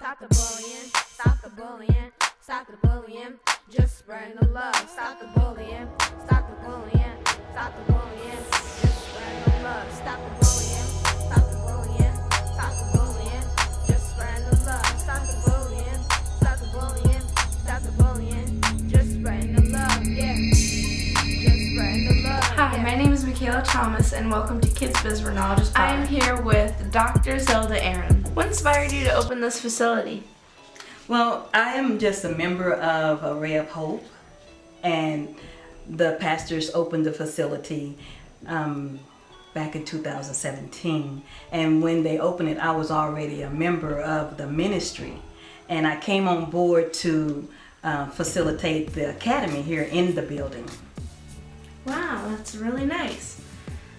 Stop the bullying, stop the bullying, stop the bullying. Just spreading the love. Stop the bullying, stop the bullying, stop the bullying. Just spreading the love. Stop the bullying, stop the bullying, stop the bullying. Just spreading the love. Stop the bullying, stop the bullying, stop the bullying. Just spreading the love, yeah. Just spreading the love. Hi, my name is Michaela Thomas, and welcome to Kidz Biz, where knowledge is power. I am here with Dr. Zelda Aaron. What inspired you to open this facility? Well, I am just a member of A Ray of Hope, and the pastors opened the facility back in 2017. And when they opened it, I was already a member of the ministry, and I came on board to facilitate the academy here in the building. Wow, that's really nice.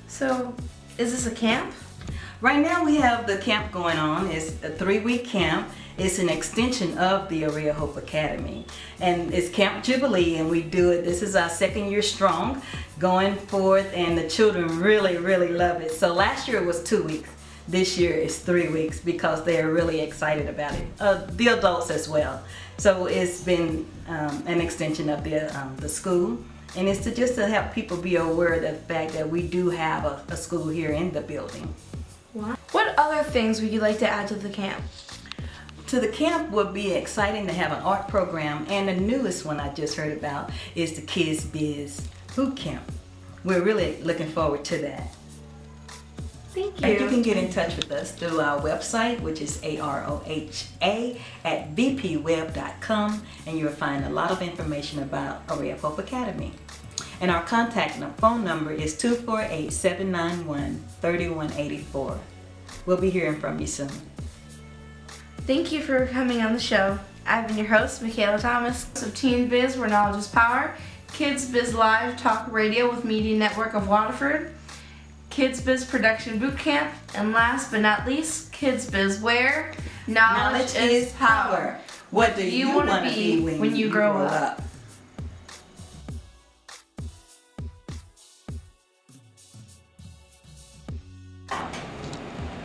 So, is this a camp? Right now we have the camp going on. It's a 3-week camp. It's an extension of the A Ray of Hope Academy. And it's Camp Jubilee, and we do it. This is our 2nd year strong, going forth, and the children really, really love it. So last year it was 2 weeks. This year is 3 weeks because they are really excited about it. The adults as well. So it's been an extension of the school. And it's just to help people be aware of the fact that we do have a school here in the building. Wow. What other things would you like to add to the camp? To the camp would be exciting to have an art program, and the newest one I just heard about is the Kidz Biz Boot Camp. We're really looking forward to that. Thank you. And you can get in touch with us through our website, which is aroha@vpweb.com, and you'll find a lot of information about A Ray of Hope Academy. And our contact phone number is 248-791-3184. We'll be hearing from you soon. Thank you for coming on the show. I've been your host, Michaela Thomas of Teen Biz, where knowledge is power, Kidz Biz Live Talk Radio with Media Network of Waterford, Kidz Biz Production Boot Camp, and last but not least, Kidz Biz, where knowledge is power. What do you want to be when you grow up?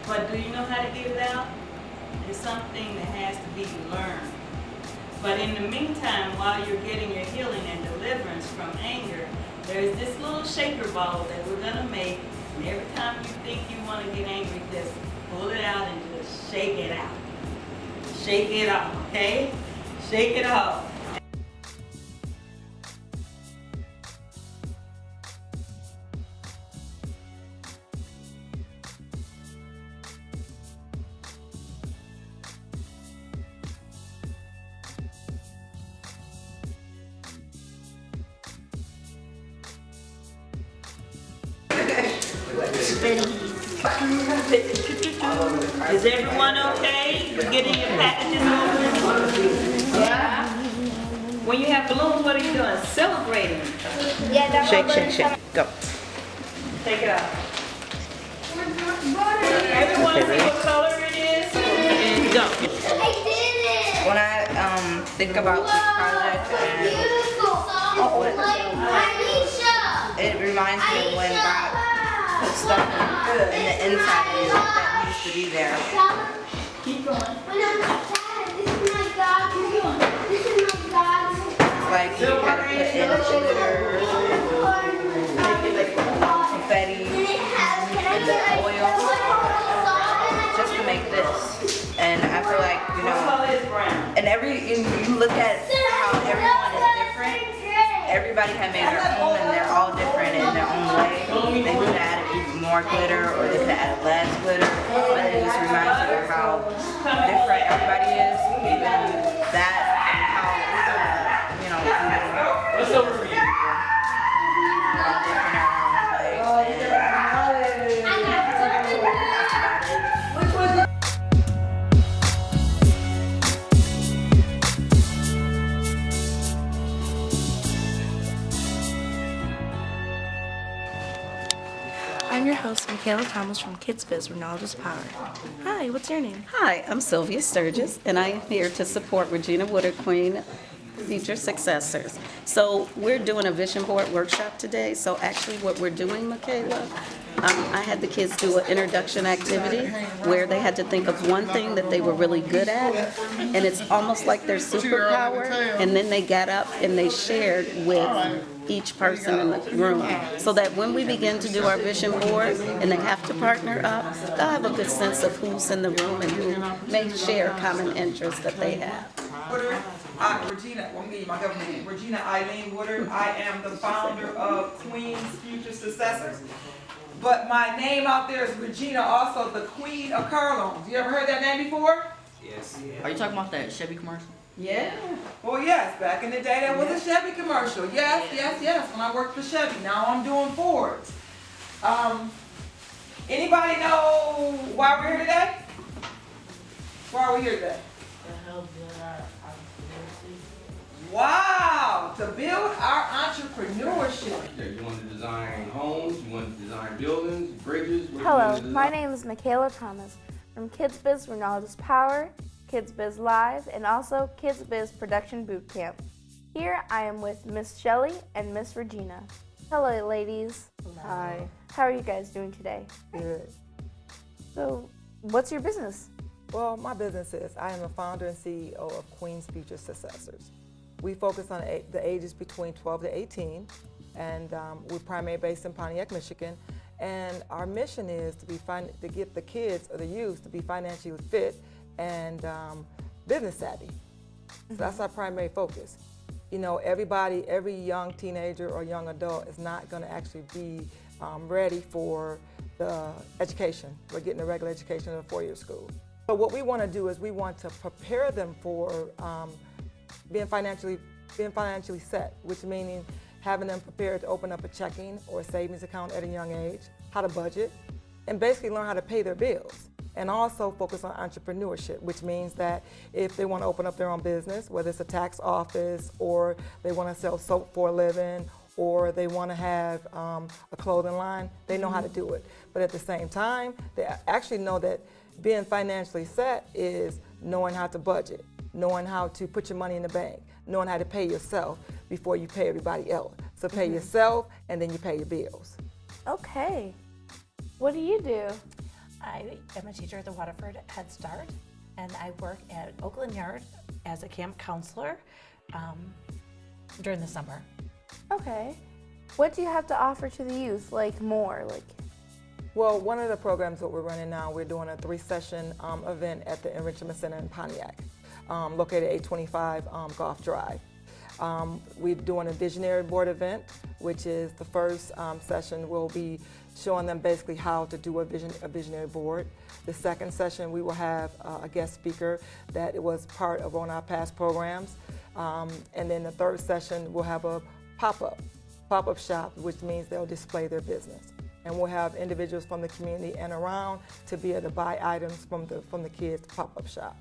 But do you know how to get it out? It's something that has to be learned. But in the meantime, while you're getting your healing and deliverance from anger, there's this little shaker ball that we're going to make. And every time you think you want to get angry, just pull it out and just shake it out. Shake it off, okay? Shake it off. Is everyone okay? You getting your packages open? Yeah. When you have balloons, what are you doing? Celebrating. Yeah, Shake, shake, shake. Go. Take it out. Everyone see what color it is? And go. I did it! When I think about this project, and it reminds me of when God put stuff in the inside of you that needs to be there. Keep going. This is my God. This is my God. It's like you gotta put in glitter, confetti, and the oil just to make this. And I feel like, you know, and you look at how everyone is different. Everybody have made their own, and they're all different in their own way. They could have added even more glitter, or they could have added less glitter. But it just reminds you of how different everybody is, even that, and how, you know, what's over for you? All different in our own way. I'm your host, Michaela Thomas from Kidz Biz, where knowledge is power. Hi, what's your name? Hi, I'm Sylvia Sturgis, and I am here to support Regina Woodard Queen future successors. So we're doing a vision board workshop today. So actually what we're doing, Michaela, I had the kids do an introduction activity where they had to think of one thing that they were really good at, and it's almost like their superpower, and then they got up and they shared with each person in the room, so that when we begin to do our vision board and they have to partner up, they'll have a good sense of who's in the room and who may share common interests that they have. Woodard, Regina, well, I'm gonna give you my government name. Regina Eileen Woodard. I am the founder of Queen's Future Successors. But my name out there is Regina, also the Queen of Car Loans. You ever heard that name before? Yes. Are you talking about that Chevy commercial? Yeah. Well, yes. Back in the day, there was a Chevy commercial. Yes, yes, yes. When I worked for Chevy. Now I'm doing Fords. Anybody know why we're here today? Why are we here today? Wow! To build our entrepreneurship. Yeah, you want to design homes, you want to design buildings, bridges. What do you Hello, want to my design? name is Michaela Thomas from Kidz Biz, where knowledge is power, Kidz Biz Live, and also Kidz Biz Production Boot Camp. Here I am with Miss Shelley and Miss Regina. Hello, ladies. Hi. How are you guys doing today? Good. So, what's your business? Well, my business is I am the founder and CEO of Queen's Future Successors. We focus on the ages between 12 to 18, and we're primarily based in Pontiac, Michigan. And our mission is to get the kids or the youth to be financially fit and business savvy. So that's our primary focus. You know, every young teenager or young adult is not going to actually be ready for the education. We're getting a regular education in a four-year school. So what we want to do is we want to prepare them for being financially set, which meaning having them prepared to open up a checking or a savings account at a young age, how to budget, and basically learn how to pay their bills. And also focus on entrepreneurship, which means that if they want to open up their own business, whether it's a tax office or they want to sell soap for a living or they want to have a clothing line, they know how to do it. But at the same time, they actually know that being financially set is knowing how to budget, knowing how to put your money in the bank, knowing how to pay yourself before you pay everybody else. So pay yourself and then you pay your bills. Okay. What do you do? I am a teacher at the Waterford Head Start, and I work at Oakland Yard as a camp counselor during the summer. Okay. What do you have to offer to the youth? Well, one of the programs that we're running now, we're doing a 3-session event at the Enrichment Center in Pontiac, located at 825 Golf Drive. We're doing a visionary board event, which is the first session will be showing them basically how to do a visionary board. The second session, we will have a guest speaker that was part of one of our past programs. And then the third session, we'll have a pop-up shop, which means they'll display their business. And we'll have individuals from the community and around to be able to buy items from the kids' pop-up shop.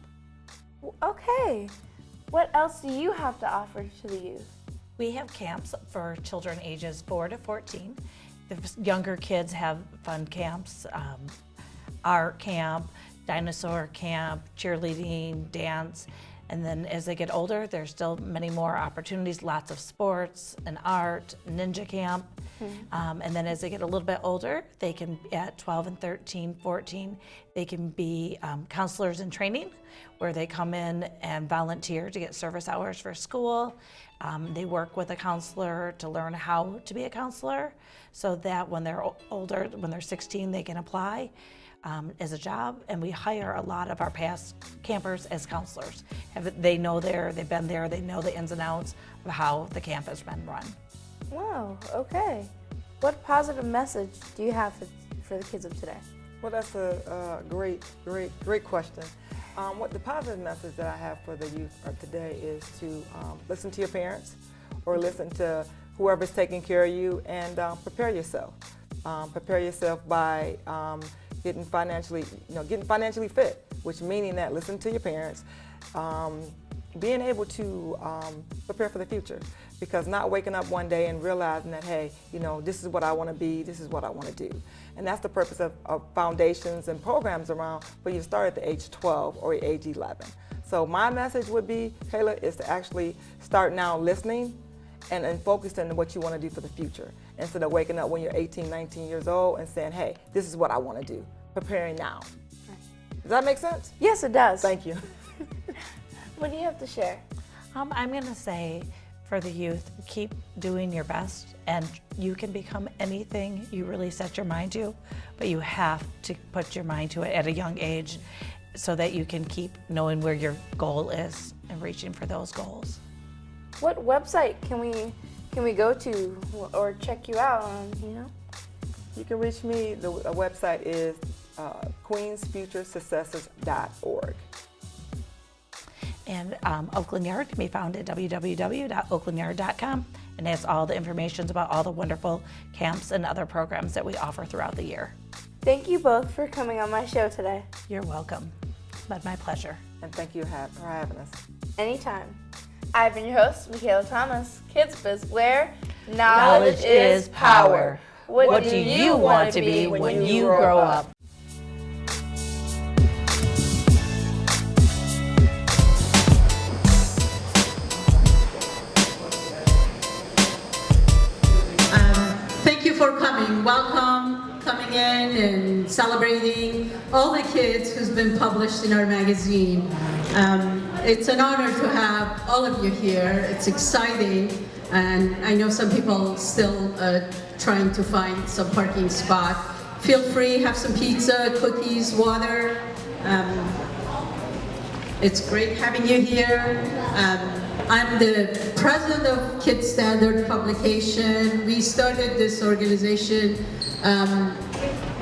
Okay. What else do you have to offer to the youth? We have camps for children ages 4 to 14. The younger kids have fun camps, art camp, dinosaur camp, cheerleading, dance. And then as they get older, there's still many more opportunities, lots of sports and art, ninja camp. And then as they get a little bit older, they can, at 12 and 13, 14, they can be counselors in training, where they come in and volunteer to get service hours for school. They work with a counselor to learn how to be a counselor, so that when they're older, when they're 16, they can apply as a job. And we hire a lot of our past campers as counselors. They know they've been there, they know the ins and outs of how the camp has been run. Wow, okay. What positive message do you have for the kids of today? Well, that's a great question. What the positive message that I have for the youth of today is to listen to your parents or listen to whoever's taking care of you and prepare yourself. Prepare yourself by getting financially fit, which meaning that listen to your parents, being able to prepare for the future, because not waking up one day and realizing that, hey, this is what I want to be, this is what I want to do. And that's the purpose of foundations and programs around, but you start at the age 12 or age 11. So my message would be, Kayla, is to actually start now listening and focus on what you want to do for the future, instead of waking up when you're 18, 19 years old and saying, hey, this is what I want to do. Preparing now. Does that make sense? Yes, it does. Thank you. What do you have to share? I'm going to say for the youth, keep doing your best, and you can become anything you really set your mind to, but you have to put your mind to it at a young age so that you can keep knowing where your goal is and reaching for those goals. What website can we go to or check you out on, You can reach me. The website is queensfuturesuccessors.org. And Oakland Yard can be found at www.oaklandyard.com, and has all the information about all the wonderful camps and other programs that we offer throughout the year. Thank you both for coming on my show today. You're welcome. But my pleasure. And thank you for having us. Anytime. I've been your host, Michaela Thomas. Kidz Biz, where Knowledge is power. What do you want to be when you grow up? Thank you for coming. Welcome, coming in and celebrating all the kids who's been published in our magazine. It's an honor to have all of you here. It's exciting, and I know some people still trying to find some parking spot. Feel free, have some pizza, cookies, water. It's great having you here. I'm the president of Kidz Standard Publication. We started this organization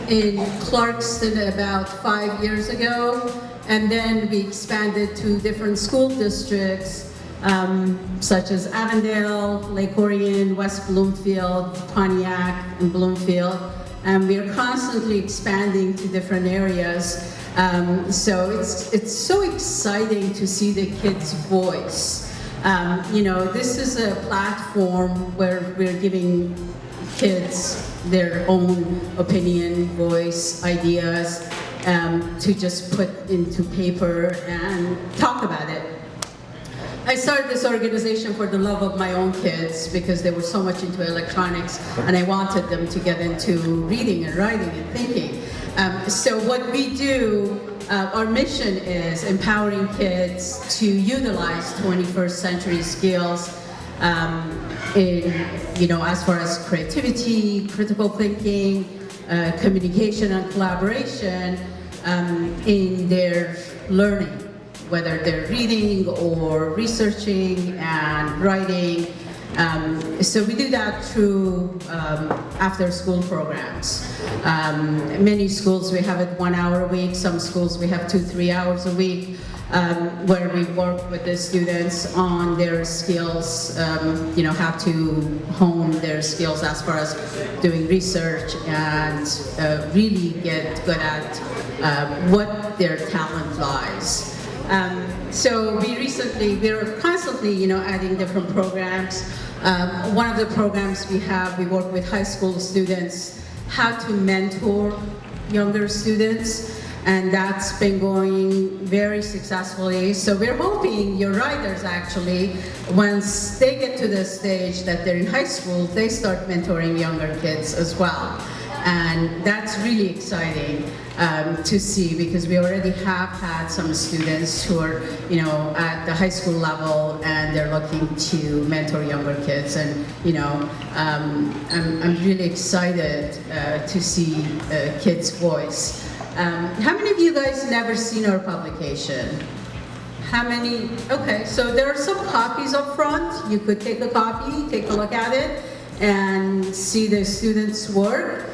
in Clarkston about 5 years ago, and then we expanded to different school districts such as Avondale, Lake Orion, West Bloomfield, Pontiac, and Bloomfield. And we are constantly expanding to different areas. So it's so exciting to see the kids' voice. This is a platform where we're giving kids their own opinion, voice, ideas, to just put into paper and talk about it. I started this organization for the love of my own kids because they were so much into electronics, and I wanted them to get into reading and writing and thinking. So what we do, our mission is empowering kids to utilize 21st century skills as far as creativity, critical thinking, communication and collaboration in their learning, whether they're reading or researching and writing. So we do that through after-school programs. Many schools we have it 1 hour a week. Some schools we have 2-3 hours a week, where we work with the students on their skills, how to hone their skills as far as doing research and really get good at what their talent lies. So we're constantly, adding different programs. One of the programs we work with high school students, how to mentor younger students, and that's been going very successfully. So we're hoping your writers actually, once they get to the stage that they're in high school, they start mentoring younger kids as well. And that's really exciting to see, because we already have had some students who are, at the high school level, and they're looking to mentor younger kids. And I'm really excited to see Kids' voice. How many of you guys never seen our publication? How many? Okay, so there are some copies up front. You could take a copy, take a look at it, and see the students' work.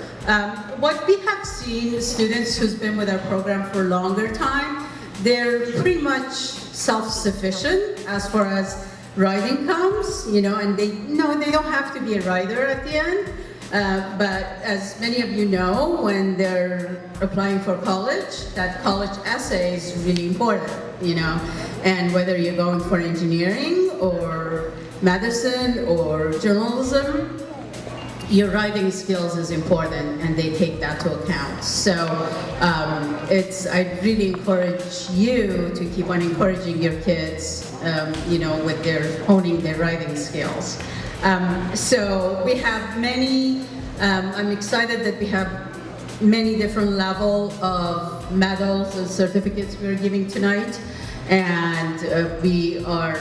What we have seen, students who's been with our program for a longer time, they're pretty much self-sufficient as far as writing comes, and they don't have to be a writer at the end. But as many of you know, when they're applying for college, that college essay is really important, and whether you're going for engineering or medicine or journalism, your writing skills is important, and they take that to account. So I really encourage you to keep on encouraging your kids, with their honing their writing skills. So we have many. I'm excited that we have many different level of medals and certificates we're giving tonight, and we are.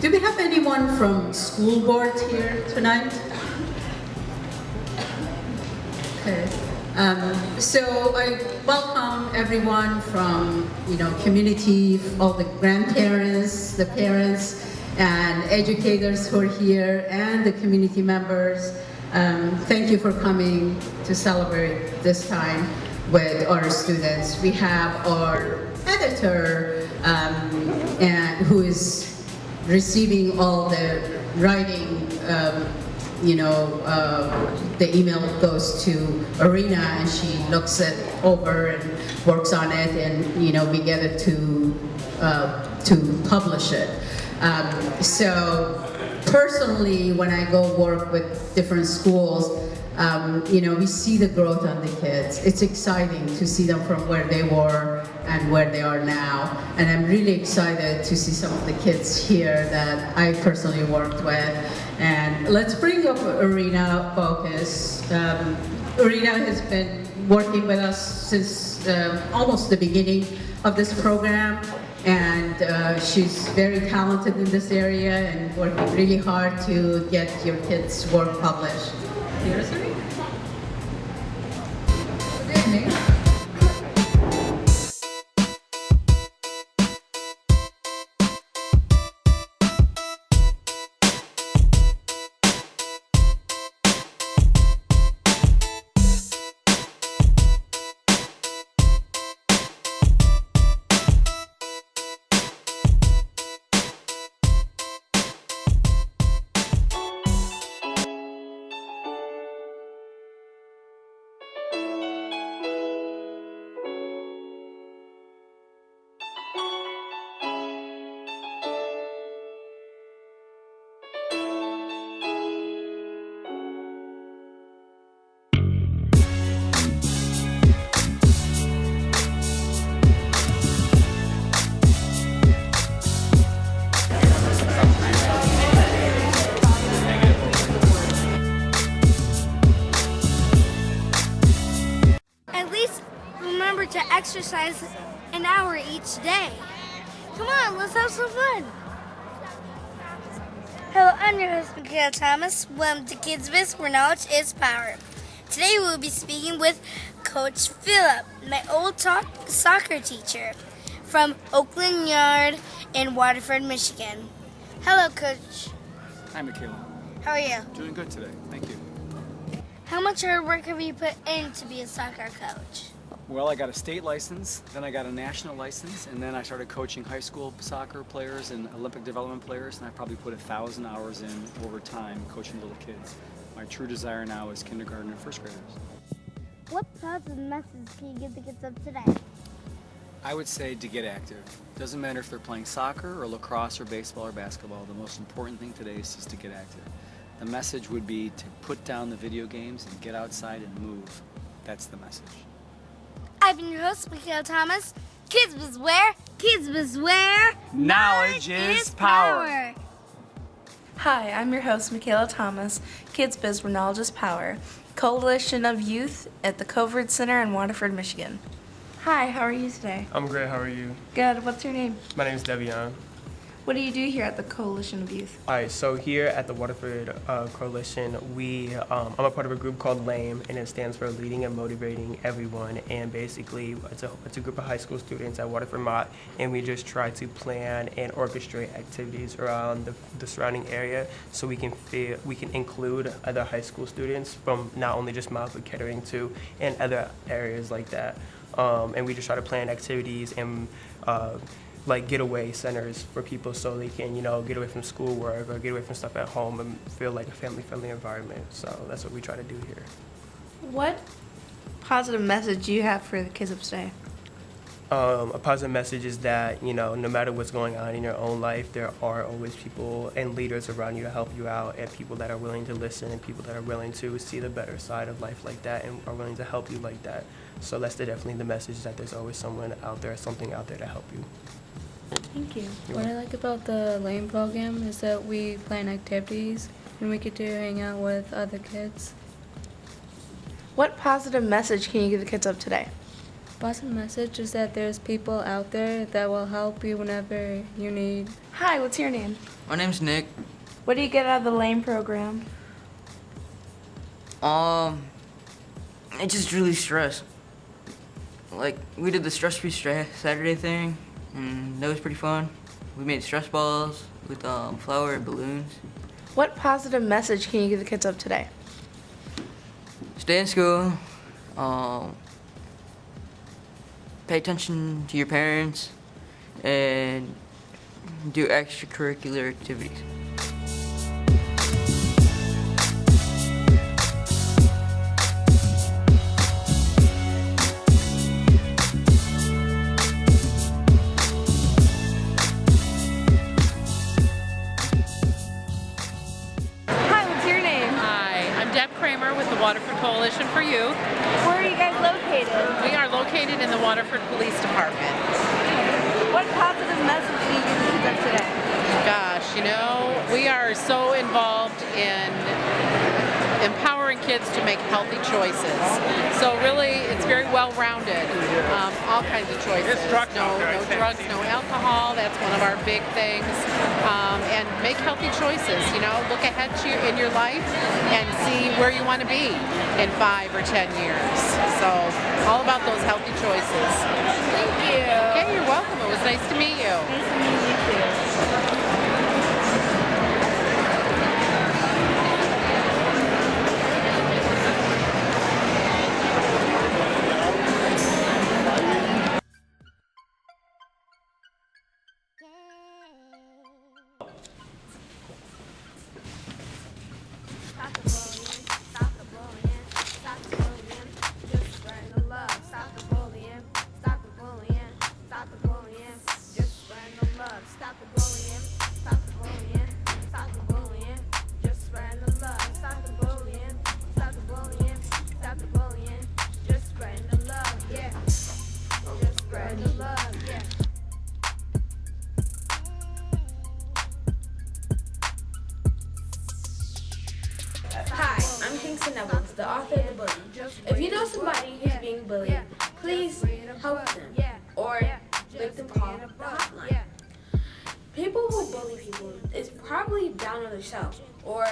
Do we have anyone from school board here tonight? Okay. So I welcome everyone from, community, all the grandparents, the parents, and educators who are here, and the community members. Thank you for coming to celebrate this time with our students. We have our editor, and who is receiving all the writing, the email goes to Arena, and she looks it over and works on it, and we get it to publish it. So personally, when I go work with different schools, we see the growth on the kids. It's exciting to see them from where they were and where they are now. And I'm really excited to see some of the kids here that I personally worked with. And let's bring up Arena Focus. Arena has been working with us since almost the beginning of this program. And she's very talented in this area and working really hard to get your kids' work published. Here's Arena. Good evening. To exercise an hour each day. Come on, let's have some fun. Hello, I'm your host, Michaela Thomas. Welcome to Kidz Biz, where knowledge is power. Today we'll be speaking with Coach Phillip, my old soccer teacher from Oakland Yard in Waterford, Michigan. Hello, Coach. Hi, Michaela. How are you? Doing good today. Thank you. How much hard work have you put in to be a soccer coach? Well, I got a state license, then I got a national license, and then I started coaching high school soccer players and Olympic development players, and I probably put 1,000 hours in over time coaching little kids. My true desire now is kindergarten and first graders. What positive message can you give the kids of today? I would say to get active. Doesn't matter if they're playing soccer or lacrosse or baseball or basketball. The most important thing today is just to get active. The message would be to put down the video games and get outside and move. That's the message. I've been your host, Michaela Thomas. Kidz Biz where? Kidz Biz where? Knowledge is power. Hi, I'm your host, Michaela Thomas. Kidz Biz, where knowledge is power. Coalition of Youth at the Covert Center in Waterford, Michigan. Hi, how are you today? I'm great, how are you? Good. What's your name? My name is Devion. What do you do here at the Coalition of Youth? Alright, so here at the Waterford Coalition, I'm a part of a group called LAME, and it stands for Leading and Motivating Everyone. And basically, it's a group of high school students at Waterford Mott, and we just try to plan and orchestrate activities around the surrounding area, so we can include other high school students from not only just Mott but Kettering too, and other areas like that. And we just try to plan activities and like getaway centers for people so they can, get away from schoolwork or get away from stuff at home and feel like a family-friendly environment. So that's what we try to do here. What positive message do you have for the kids of today? A positive message is that, you know, no matter what's going on in your own life, there are always people and leaders around you to help you out, and people that are willing to listen and people that are willing to see the better side of life like that and are willing to help you like that. So that's definitely the message, that there's always someone out there, something out there to help you. Thank you. What I like about the LAME program is that we plan activities and we get to hang out with other kids. What positive message can you give the kids of today? Positive message is that there's people out there that will help you whenever you need. Hi, what's your name? My name's Nick. What do you get out of the LAME program? It just really stress. Like, we did the stress-free Saturday thing, and that was pretty fun. We made stress balls with flour and balloons. What positive message can you give the kids of today? Stay in school. Pay attention to your parents, and do extracurricular activities. Hi, what's your name? Hi, I'm Deb Kramer with the Waterford Coalition for Youth. Where are you guys located? We are located in the Waterford Police Department. What positive message can you give the kids of today? Gosh, you know, we are so involved in empowering kids to make healthy choices. So really, it's very well-rounded. All kinds of choices. No drugs, no alcohol. That's one of our big things. And make healthy choices. You know, look ahead to in your life and see where you want to be in 5 or 10 years. So all about those healthy choices. Thank you. Okay, you're welcome. It was nice to meet you. Nice to meet you too. Stop the bullying, stop the bullying, stop the bullying, just spread the love. Stop the bullying, stop the bullying, stop the bullying, just spread the love. Stop the bullying, stop the bullying, stop the bullying, just spread the love. Stop the bullying, stop the bullying, stop the bullying, just spread the love, yeah. Just spread the love, yeah. Hi, I'm Kingston Evans, the author of The Bully. If you know somebody who's being bullied, please help them or make them call the hotline. People who bully people is probably down on themselves, or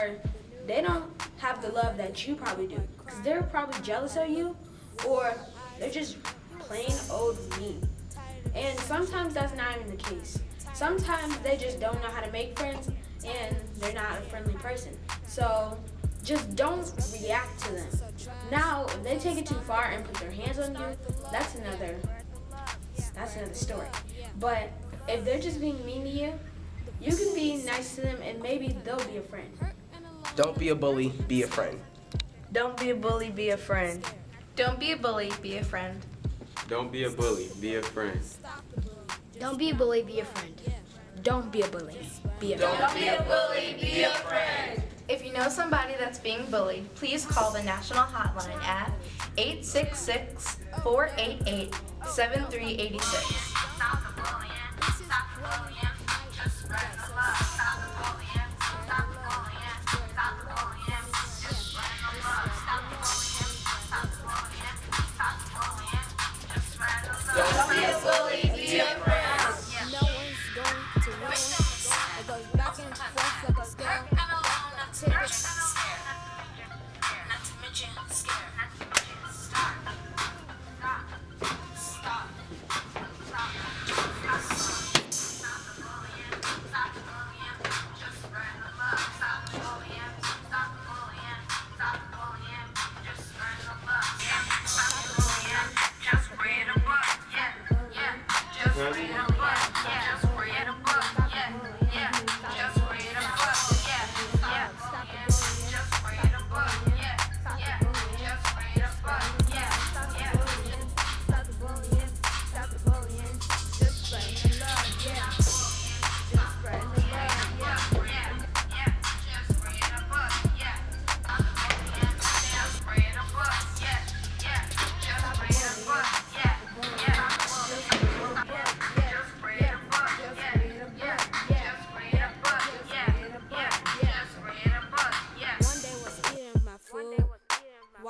they don't have the love that you probably do, because they're probably jealous of you, or they're just plain old mean. And sometimes that's not even the case. Sometimes they just don't know how to make friends, and they're not a friendly person. So just don't react to them. Now, if they take it too far and put their hands on you, that's another story. But if they're just being mean to you, you can be nice to them and maybe they'll be a friend. Don't be a bully, be a friend. Don't be a bully, be a friend. Don't be a bully, be a friend. Don't be a bully, be a friend. Don't be a bully, be a friend. Don't be a bully, be a friend. Don't be a bully, be a friend. If you know somebody that's being bullied, please call the national hotline at 866-488-7386. Stop the bullying, stop the bullying, just spread the love. Stop the bullying, stop the bullying, stop the bullying, just spread the love. Stop the bullying, stop the bullying, stop the bullying, just spread the love. Don't be a bully, be a friend. No one's going to win. It goes back and forth like a scale. Not to mention scared. Stop. Stop. Stop. Stop.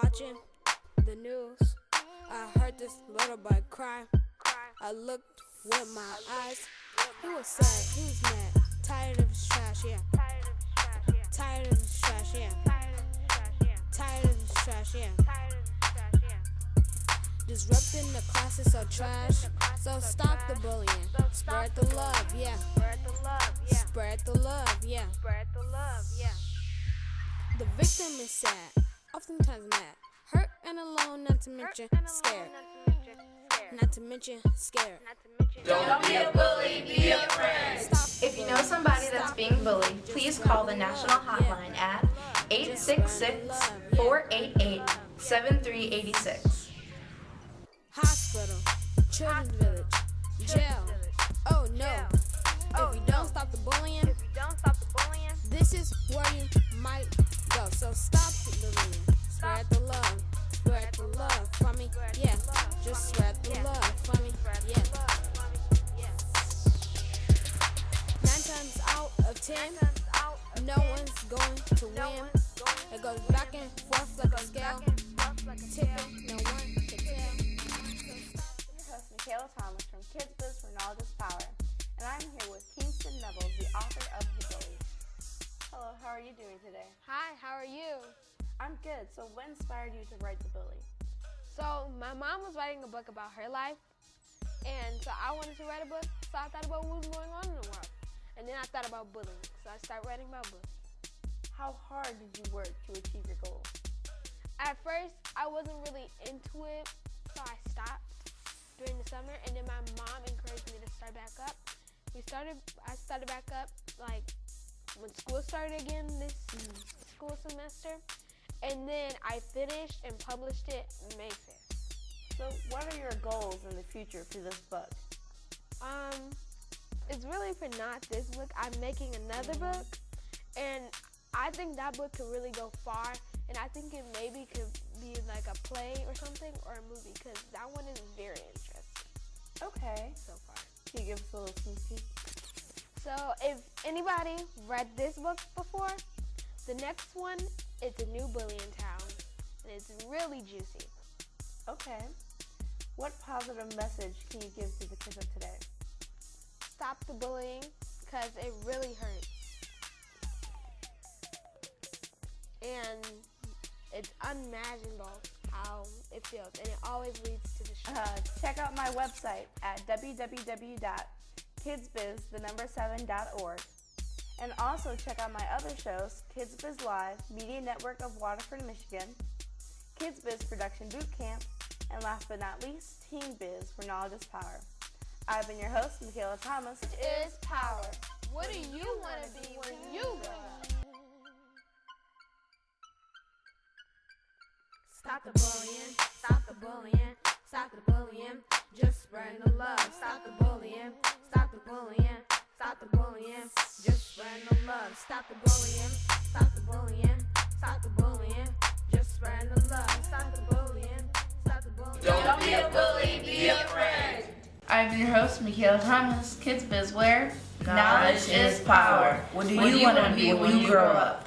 watching the news. I heard this little boy cry. I looked with my eyes. He was sad, he was mad, tired of his trash, yeah. Tired of his trash, yeah. Tired of his trash, yeah. Disrupting the class is so trash. So stop the bullying. Spread the love, yeah. Spread the love, yeah. The victim is sad, oftentimes mad, hurt and alone, not to mention scared. Not to mention scared. Don't be a bully, be a friend. If you know somebody that's being bullied, please call the national hotline at 866-488-7386. Hospital, children's village, jail. Oh no. If you don't stop the bullying, this is where you might go. So stop the bullying. Spread the love. Spread the love for me. Yeah. Just spread the love for me. Yeah. 9 times out of 10, no one's going to win. It goes back and forth like a scale. Tipping, no one can tell. Host Michaela Thomas from Kidz Biz for Knowledge is Power, and I'm here with Kingston Neville, the author of The Bully. Hello, how are you doing today? Hi, how are you? I'm good. So what inspired you to write The Bully? So my mom was writing a book about her life, and so I wanted to write a book, so I thought about what was going on in the world. And then I thought about bullying, so I started writing about bullying. How hard did you work to achieve your goal? At first, I wasn't really into it, so I stopped during the summer, and then my mom encouraged me to start back up. I started back up like when school started again this school semester, and then I finished and published it May 5th. So what are your goals in the future for this book? It's really for not this book. I'm making another book, and I think that book could really go far, and I think it maybe could be like a play or something, or a movie, because that one is very interesting. Okay. So far. Can you give us a little sneak peek? So if anybody read this book before, the next one, it's a new bully in town, and it's really juicy. Okay. What positive message can you give to the kids of today? Stop the bullying, because it really hurts. And it's unimaginable how it feels, and it always leads to destruction. Check out my website at www.kidzbiz7.org, and also check out my other shows, Kidz Biz Live, Media Network of Waterford, Michigan, Kidz Biz Production Boot Camp, and last but not least, Teen Biz, where knowledge is power. I've been your host, Michaela Thomas. Is power. What do you want to be when you grow up? Stop the bullying, stop the bullying, stop the bullying, just spread the love. Stop the bullying, stop the bullying, stop the bullying, just spread the love. Stop the bullying, stop the bullying, stop the bullying, just spread the love. Stop the bullying, stop the bullying. Don't be a bully, be a friend. I've been your host, Michaela Thomas, Kidz Biz, where knowledge is power. What do you want to be when you grow up?